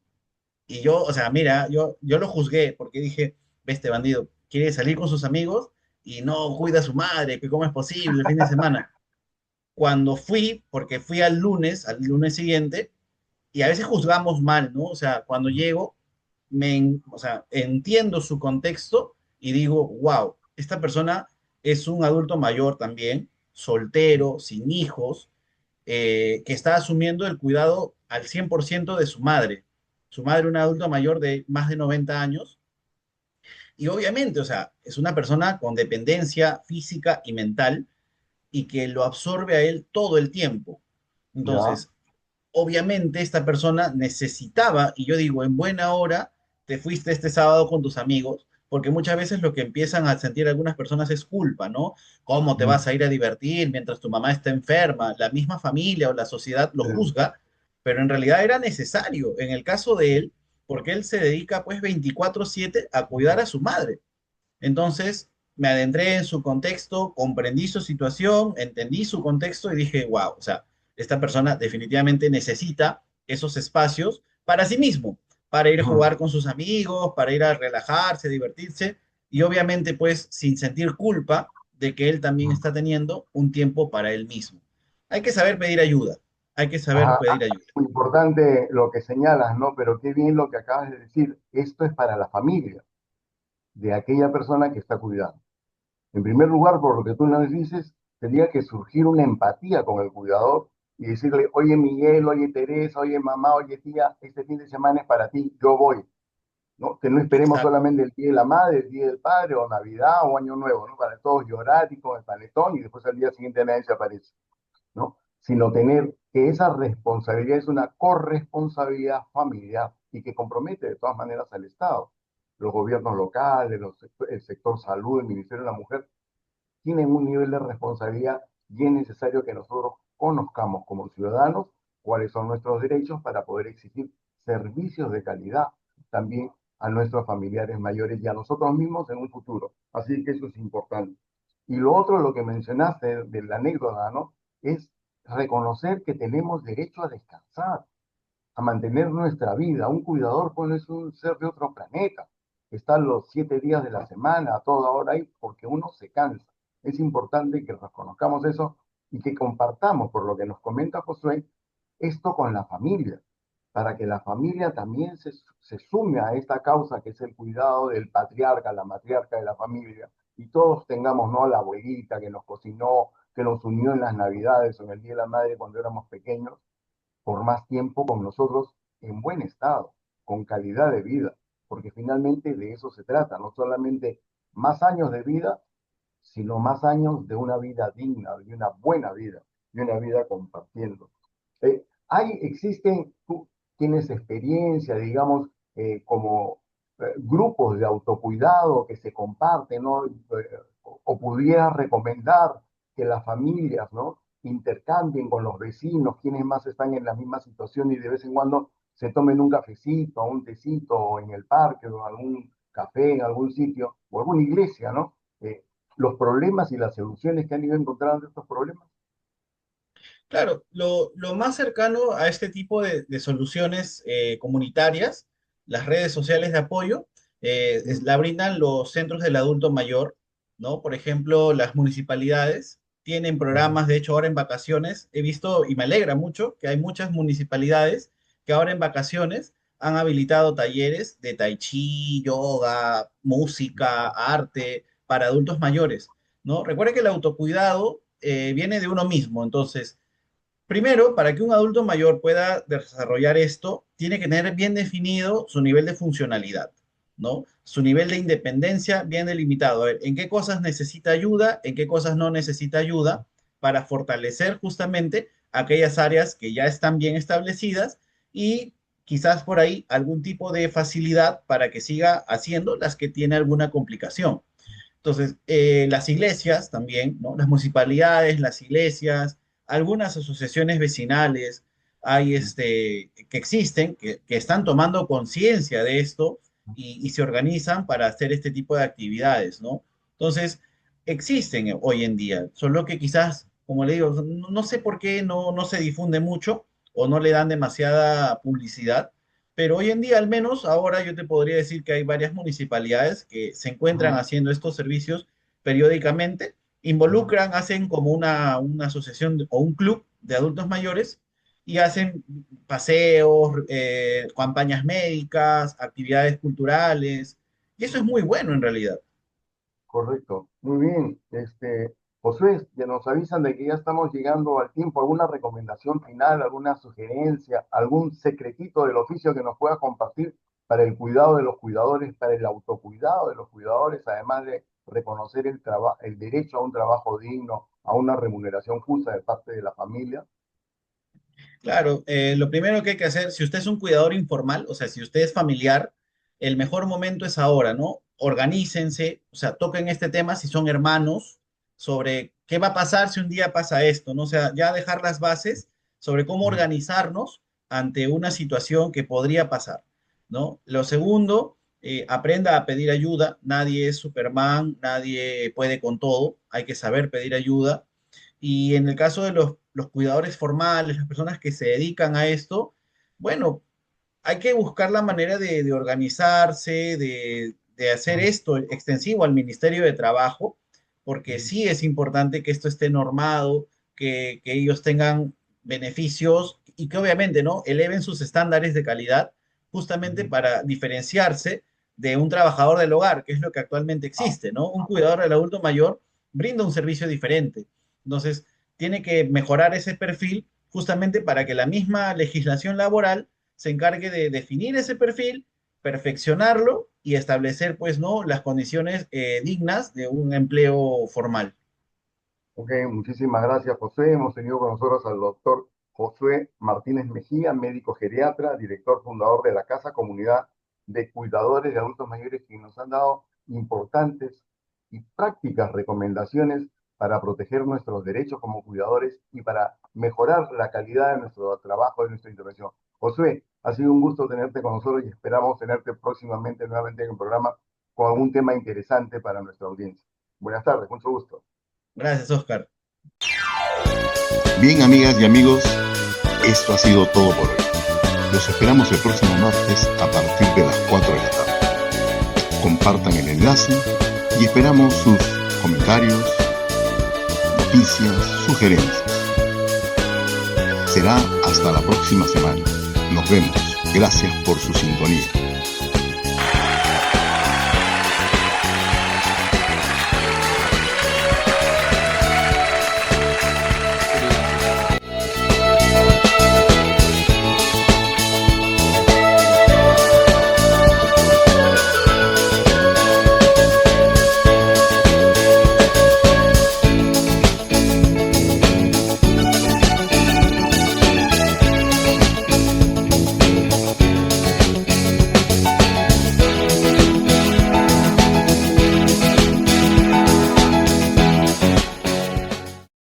Y yo, o sea, mira, yo lo juzgué porque dije, ve este bandido, quiere salir con sus amigos y no cuida a su madre, que cómo es posible el fin de semana. Cuando fui, porque fui al lunes siguiente, y a veces juzgamos mal, ¿no? O sea, cuando llego, o sea, entiendo su contexto y digo, wow, esta persona es un adulto mayor también, soltero, sin hijos, que está asumiendo el cuidado al 100% de su madre. Su madre, un adulto mayor de más de 90 años, y obviamente, o sea, es una persona con dependencia física y mental y que lo absorbe a él todo el tiempo. Ya. Entonces, obviamente esta persona necesitaba, y yo digo, en buena hora te fuiste este sábado con tus amigos, porque muchas veces lo que empiezan a sentir algunas personas es culpa, ¿no? ¿Cómo te Ujú. vas a ir a divertir mientras tu mamá está enferma? La misma familia o la sociedad lo juzga, pero en realidad era necesario, en el caso de él, porque él se dedica pues 24/7 a cuidar a su madre. Entonces me adentré en su contexto, comprendí su situación, entendí su contexto y dije, wow, o sea, esta persona definitivamente necesita esos espacios para sí mismo, para ir a Ujú. jugar con sus amigos, para ir a relajarse, divertirse y obviamente pues sin sentir culpa de que él también Ujú. está teniendo un tiempo para él mismo. Hay que saber pedir ayuda, hay que saber Ajá, pedir ayuda. muy importante lo que señalas, ¿no? Pero qué bien lo que acabas de decir. Esto es para la familia de aquella persona que está cuidando. En primer lugar, por lo que tú nos dices, tendría que surgir una empatía con el cuidador y decirle, oye Miguel, oye Teresa, oye mamá, oye tía, este fin de semana es para ti, yo voy, ¿no? Que no esperemos Exacto. solamente el día de la madre, el día del padre, o Navidad, o Año Nuevo, ¿no? Para todos llorar y con el panetón y después al día siguiente nadie se aparece, ¿no? Sino tener que esa responsabilidad es una corresponsabilidad familiar y que compromete de todas maneras al Estado. Los gobiernos locales, el sector salud, el Ministerio de la Mujer, tienen un nivel de responsabilidad y es necesario que nosotros conozcamos como ciudadanos cuáles son nuestros derechos para poder exigir servicios de calidad también a nuestros familiares mayores y a nosotros mismos en un futuro. Así que eso es importante. Y lo otro, lo que mencionaste de la anécdota, ¿no? Es reconocer que tenemos derecho a descansar, a mantener nuestra vida. Un cuidador, pues, no es un ser de otro planeta. Está los 7 días de la semana, a toda hora ahí, porque uno se cansa. Es importante que reconozcamos eso y que compartamos, por lo que nos comenta Josué, esto con la familia, para que la familia también se sume a esta causa que es el cuidado del patriarca, la matriarca de la familia, y todos tengamos, ¿no? La abuelita que nos cocinó, que nos unió en las Navidades o en el Día de la Madre cuando éramos pequeños, por más tiempo con nosotros en buen estado, con calidad de vida, porque finalmente de eso se trata, no solamente más años de vida, sino más años de una vida digna, de una buena vida, de una vida compartiendo. Tú tienes experiencia, digamos, como grupos de autocuidado que se comparten, ¿no? O pudieras recomendar que las familias, ¿no? Intercambien con los vecinos, quienes más están en la misma situación y de vez en cuando se tomen un cafecito, un tecito o en el parque o en algún café, en algún sitio o alguna iglesia, ¿no? Los problemas y las soluciones que han ido encontrando estos problemas. Claro, lo más cercano a este tipo de soluciones comunitarias, las redes sociales de apoyo, Mm, la brindan los centros del adulto mayor, ¿no? Por ejemplo, las municipalidades tienen mm, programas, de hecho, ahora en vacaciones, he visto y me alegra mucho que hay muchas municipalidades que ahora en vacaciones han habilitado talleres de tai chi, yoga, música, arte para adultos mayores, ¿no? Recuerda que el autocuidado viene de uno mismo, entonces primero, para que un adulto mayor pueda desarrollar esto, tiene que tener bien definido su nivel de funcionalidad, ¿no? Su nivel de independencia bien delimitado. A ver, ¿en qué cosas necesita ayuda? ¿En qué cosas no necesita ayuda? para fortalecer justamente aquellas áreas que ya están bien establecidas y quizás por ahí algún tipo de facilidad para que siga haciendo las que tiene alguna complicación. Entonces, las iglesias también, ¿no? Las municipalidades, las iglesias, algunas asociaciones vecinales hay que existen, que están tomando conciencia de esto y se organizan para hacer este tipo de actividades, ¿no? Entonces, existen hoy en día, solo que quizás, como le digo, no sé por qué no se difunde mucho o no le dan demasiada publicidad, pero hoy en día, al menos ahora yo te podría decir que hay varias municipalidades que se encuentran Ujú, haciendo estos servicios periódicamente, ujú. involucran, hacen como una asociación o un club de adultos mayores y hacen paseos, campañas médicas, actividades culturales, y eso es muy bueno en realidad. Correcto. Muy bien. Josué, ya nos avisan de que ya estamos llegando al tiempo. ¿Alguna recomendación final, alguna sugerencia, algún secretito del oficio que nos pueda compartir para el cuidado de los cuidadores, para el autocuidado de los cuidadores, además de reconocer el derecho a un trabajo digno, a una remuneración justa de parte de la familia? Claro, lo primero que hay que hacer, si usted es un cuidador informal, o sea, si usted es familiar, el mejor momento es ahora, ¿no? Organícense, o sea, toquen este tema si son hermanos, sobre qué va a pasar si un día pasa esto, ¿no? O sea, ya dejar las bases sobre cómo Ujú, organizarnos ante una situación que podría pasar, ¿no? Lo segundo, aprenda a pedir ayuda. Nadie es Superman, nadie puede con todo, hay que saber pedir ayuda. Y en el caso de los cuidadores formales, las personas que se dedican a esto, bueno, hay que buscar la manera de organizarse, de hacer ujú, esto extensivo al Ministerio de Trabajo, porque ujú, sí es importante que esto esté normado, que ellos tengan beneficios y que obviamente, ¿no? Eleven sus estándares de calidad justamente ujú. para diferenciarse de un trabajador del hogar, que es lo que actualmente existe, ¿no? Un cuidador del adulto mayor brinda un servicio diferente. Entonces, tiene que mejorar ese perfil justamente para que la misma legislación laboral se encargue de definir ese perfil, perfeccionarlo y establecer, pues, ¿no? Las condiciones dignas de un empleo formal. Ok, muchísimas gracias, José. Hemos tenido con nosotros al doctor Josué Martínez Mejía, médico geriatra, director fundador de la Casa Comunidad de Cuidadores de Adultos Mayores, que nos han dado importantes y prácticas recomendaciones para proteger nuestros derechos como cuidadores y para mejorar la calidad de nuestro trabajo, de nuestra intervención. Josué, ha sido un gusto tenerte con nosotros y esperamos tenerte próximamente nuevamente en el programa con algún tema interesante para nuestra audiencia. Buenas tardes, mucho gusto. Gracias, Oscar. Bien, amigas y amigos, esto ha sido todo por hoy. Los esperamos el próximo martes a partir de las 4 de la tarde. Compartan el enlace y esperamos sus comentarios, noticias, sugerencias. Será hasta la próxima semana. Nos vemos. Gracias por su sintonía.